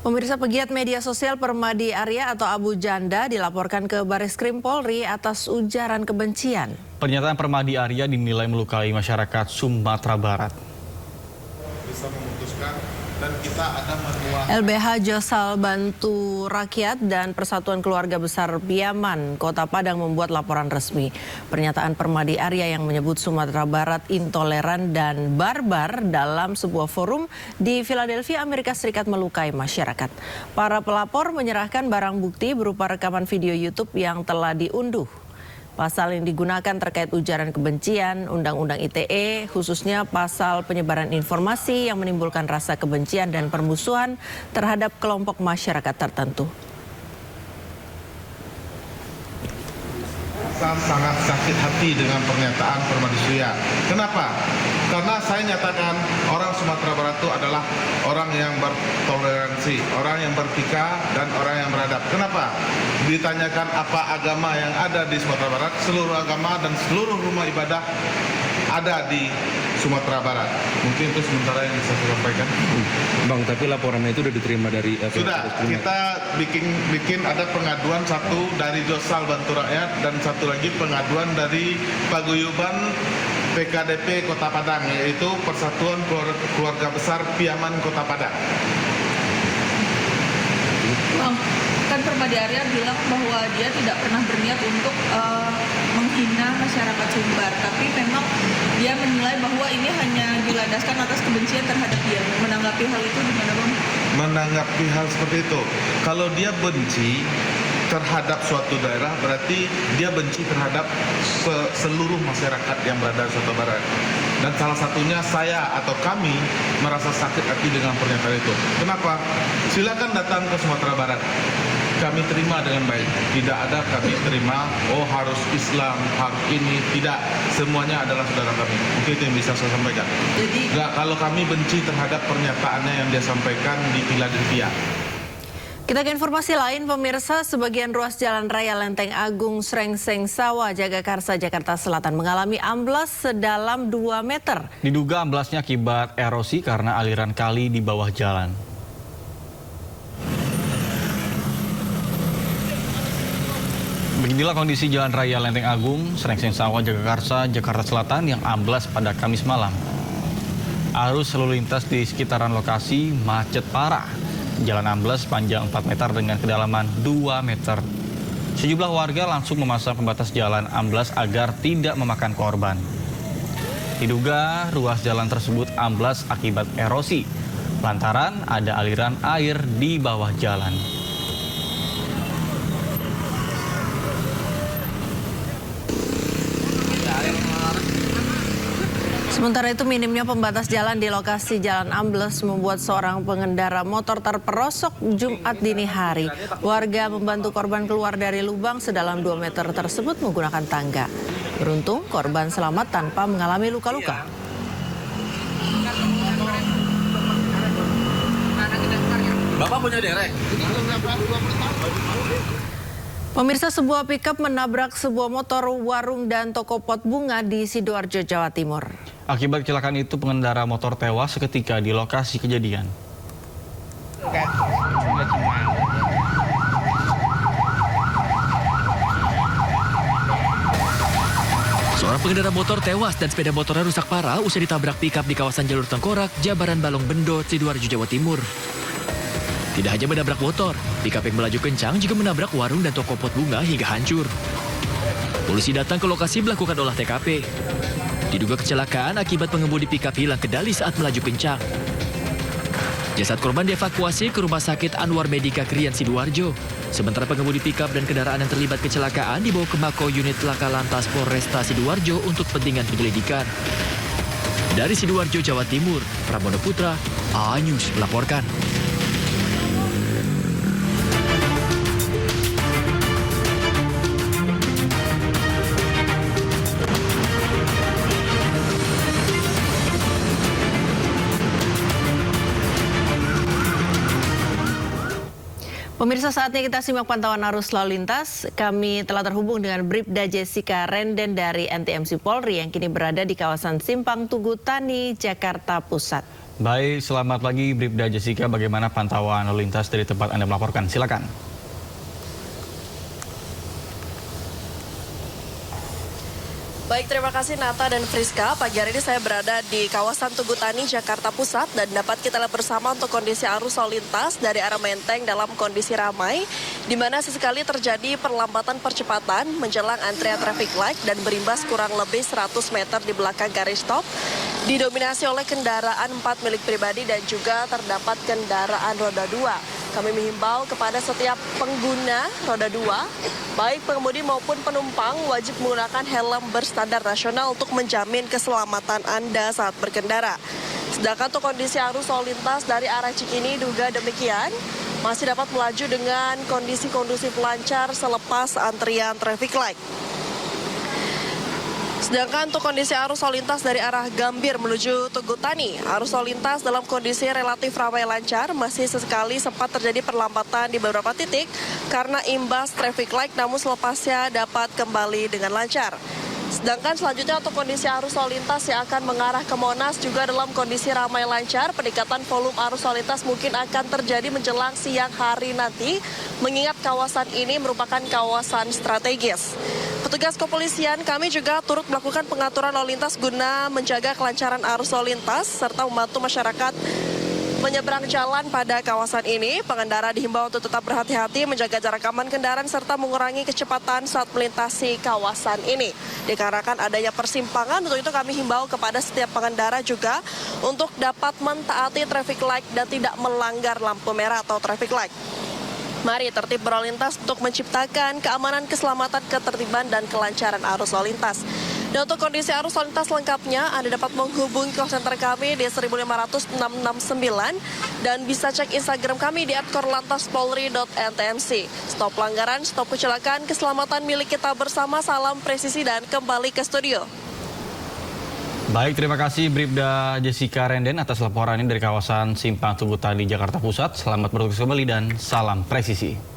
Pemirsa, pegiat media sosial Permadi Arya atau Abu Janda dilaporkan ke Bareskrim Polri atas ujaran kebencian. Pernyataan Permadi Arya dinilai melukai masyarakat Sumatera Barat. Bisa memutuskan dan kita ada manual. LBH Josal Bantu Rakyat dan Persatuan Keluarga Besar Piaman, Kota Padang membuat laporan resmi. Pernyataan Permadi Arya yang menyebut Sumatera Barat intoleran dan barbar dalam sebuah forum di Philadelphia, Amerika Serikat melukai masyarakat. Para pelapor menyerahkan barang bukti berupa rekaman video YouTube yang telah diunduh. Pasal yang digunakan terkait ujaran kebencian, Undang-Undang ITE, khususnya pasal penyebaran informasi yang menimbulkan rasa kebencian dan permusuhan terhadap kelompok masyarakat tertentu. Saya sangat sakit hati dengan pernyataan Permadi Arya. Kenapa? Karena saya nyatakan orang Sumatera Barat itu adalah orang yang bertoleransi, orang yang bertika, dan orang yang beradab. Kenapa? Ditanyakan apa agama yang ada di Sumatera Barat, seluruh agama dan seluruh rumah ibadah ada di Sumatera Barat. Mungkin itu sementara yang bisa saya sampaikan. Bang, tapi laporannya itu sudah diterima dari... Sudah, kita bikin ada pengaduan, satu dari Josal Bantu Rakyat dan satu lagi pengaduan dari Paguyuban PKDP Kota Padang, yaitu Persatuan Keluarga Besar Piaman Kota Padang. Bang, kan Permadi Arya bilang bahwa dia tidak pernah berniat untuk menghina masyarakat Sumbar, tapi memang dia menilai bahwa ini hanya dilandaskan atas kebencian terhadap dia. Menanggapi hal itu gimana, Bang? Menanggapi hal seperti itu, kalau dia benci terhadap suatu daerah, berarti dia benci terhadap seluruh masyarakat yang berada di Sumatera Barat. Dan salah satunya saya atau kami merasa sakit hati dengan pernyataan itu. Kenapa? Silakan datang ke Sumatera Barat. Kami terima dengan baik. Tidak ada kami terima, oh harus Islam, harus ini. Tidak, semuanya adalah saudara kami. Mungkin itu yang bisa saya sampaikan. Jadi, kalau kami benci terhadap pernyataannya yang dia sampaikan di Philadelphia. Kita ke informasi lain, pemirsa, sebagian ruas Jalan Raya Lenteng Agung Srengseng Sawah, Jagakarsa, Jakarta Selatan mengalami amblas sedalam 2 meter. Diduga amblasnya akibat erosi karena aliran kali di bawah jalan. Beginilah kondisi Jalan Raya Lenteng Agung, Srengseng Sawah, Jagakarsa, Jakarta Selatan yang amblas pada Kamis malam. Arus lalu lintas di sekitaran lokasi macet parah. Jalan amblas panjang 4 meter dengan kedalaman 2 meter. Sejumlah warga langsung memasang pembatas jalan amblas agar tidak memakan korban. Diduga ruas jalan tersebut amblas akibat erosi, lantaran ada aliran air di bawah jalan. Sementara itu, minimnya pembatas jalan di lokasi jalan ambles membuat seorang pengendara motor terperosok Jumat dini hari. Warga membantu korban keluar dari lubang sedalam 2 meter tersebut menggunakan tangga. Beruntung korban selamat tanpa mengalami luka-luka. Bapak punya derek? Pemirsa, sebuah pickup menabrak sebuah motor, warung, dan toko pot bunga di Sidoarjo, Jawa Timur. Akibat kecelakaan itu, pengendara motor tewas seketika di lokasi kejadian. Seorang pengendara motor tewas dan sepeda motornya rusak parah usai ditabrak pickup di kawasan jalur Tengkorak, Jabaran Balong Bendo, Sidoarjo, Jawa Timur. Tidak hanya menabrak motor, pickup yang melaju kencang juga menabrak warung dan toko pot bunga hingga hancur. Polisi datang ke lokasi melakukan olah TKP. Diduga kecelakaan akibat pengemudi pickup hilang kendali saat melaju kencang. Jasad korban dievakuasi ke Rumah Sakit Anwar Medika Krian Sidoarjo. Sementara pengemudi pickup dan kendaraan yang terlibat kecelakaan dibawa ke Mako Unit Laka Lantas Polresta Sidoarjo untuk kepentingan penyelidikan. Dari Sidoarjo, Jawa Timur, Pramono Putra, A-News melaporkan. Pemirsa, saatnya kita simak pantauan arus lalu lintas. Kami telah terhubung dengan Bribda Jessica Renden dari NTMC Polri yang kini berada di kawasan Simpang Tugu Tani, Jakarta Pusat. Baik, selamat pagi Bribda Jessica. Bagaimana pantauan lalu lintas dari tempat Anda melaporkan? Silakan. Baik, terima kasih Nata dan Friska. Pagi hari ini saya berada di kawasan Tugu Tani, Jakarta Pusat, dan dapat kita lihat bersama untuk kondisi arus lalu lintas dari arah Menteng dalam kondisi ramai, di mana sesekali terjadi perlambatan percepatan menjelang antrian traffic light dan berimbas kurang lebih 100 meter di belakang garis stop, didominasi oleh kendaraan 4 milik pribadi dan juga terdapat kendaraan roda 2. Kami menghimbau kepada setiap pengguna roda 2, baik pengemudi maupun penumpang, wajib menggunakan helm berstandar nasional untuk menjamin keselamatan Anda saat berkendara. Sedangkan untuk kondisi arus lalu lintas dari arah Cikini juga demikian, masih dapat melaju dengan kondisi kondusif lancar selepas antrian traffic light. Sedangkan untuk kondisi arus lalu lintas dari arah Gambir menuju Tugu Tani, arus lalu lintas dalam kondisi relatif ramai lancar, masih sesekali sempat terjadi perlambatan di beberapa titik karena imbas traffic light, namun selepasnya dapat kembali dengan lancar. Sedangkan selanjutnya untuk kondisi arus lalu lintas yang akan mengarah ke Monas juga dalam kondisi ramai lancar. Peningkatan volume arus lalu lintas mungkin akan terjadi menjelang siang hari nanti, mengingat kawasan ini merupakan kawasan strategis. Petugas kepolisian kami juga turut melakukan pengaturan lalu lintas guna menjaga kelancaran arus lalu lintas serta membantu masyarakat menyeberang jalan pada kawasan ini. Pengendara dihimbau untuk tetap berhati-hati, menjaga jarak aman kendaraan serta mengurangi kecepatan saat melintasi kawasan ini. Dikarenakan adanya persimpangan, untuk itu kami himbau kepada setiap pengendara juga untuk dapat mentaati traffic light dan tidak melanggar lampu merah atau traffic light. Mari tertib berlalu lintas untuk menciptakan keamanan, keselamatan, ketertiban, dan kelancaran arus lalu lintas. Dan untuk kondisi arus lalu lintas lengkapnya, Anda dapat menghubungi call center kami di 1500669 dan bisa cek Instagram kami di @korlantaspolri.ntmc. Stop pelanggaran, stop kecelakaan, keselamatan milik kita bersama. Salam presisi dan kembali ke studio. Baik, terima kasih Bribda Jessica Renden atas laporan ini dari kawasan Simpang Tugu Tani, Jakarta Pusat. Selamat bertugas kembali dan salam presisi.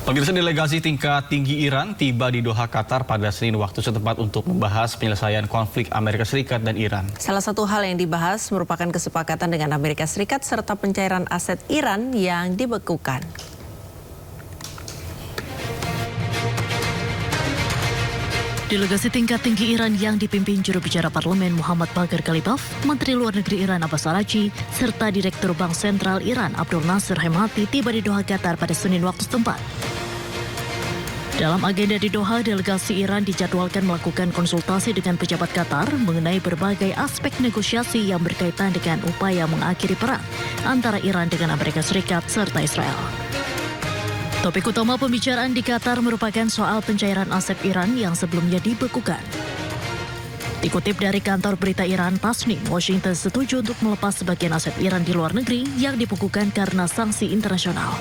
Pemirsa, delegasi tingkat tinggi Iran tiba di Doha, Qatar pada Senin waktu setempat untuk membahas penyelesaian konflik Amerika Serikat dan Iran. Salah satu hal yang dibahas merupakan kesepakatan dengan Amerika Serikat serta pencairan aset Iran yang dibekukan. Delegasi tingkat tinggi Iran yang dipimpin juru bicara parlemen Muhammad Bagher Ghalibaf, Menteri Luar Negeri Iran Abbas Araghchi, serta Direktur Bank Sentral Iran Abdul Nasir Hemati tiba di Doha, Qatar pada Senin waktu setempat. Dalam agenda di Doha, delegasi Iran dijadwalkan melakukan konsultasi dengan pejabat Qatar mengenai berbagai aspek negosiasi yang berkaitan dengan upaya mengakhiri perang antara Iran dengan Amerika Serikat serta Israel. Topik utama pembicaraan di Qatar merupakan soal pencairan aset Iran yang sebelumnya dibekukan. Dikutip dari kantor berita Iran Tasnim, Washington setuju untuk melepas sebagian aset Iran di luar negeri yang dibekukan karena sanksi internasional.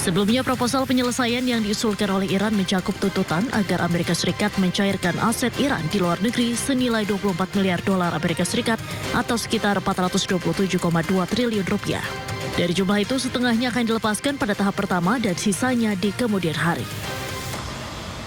Sebelumnya, proposal penyelesaian yang diusulkan oleh Iran mencakup tuntutan agar Amerika Serikat mencairkan aset Iran di luar negeri senilai 24 miliar dolar Amerika Serikat atau sekitar 427,2 triliun rupiah. Dari jumlah itu, setengahnya akan dilepaskan pada tahap pertama dan sisanya di kemudian hari.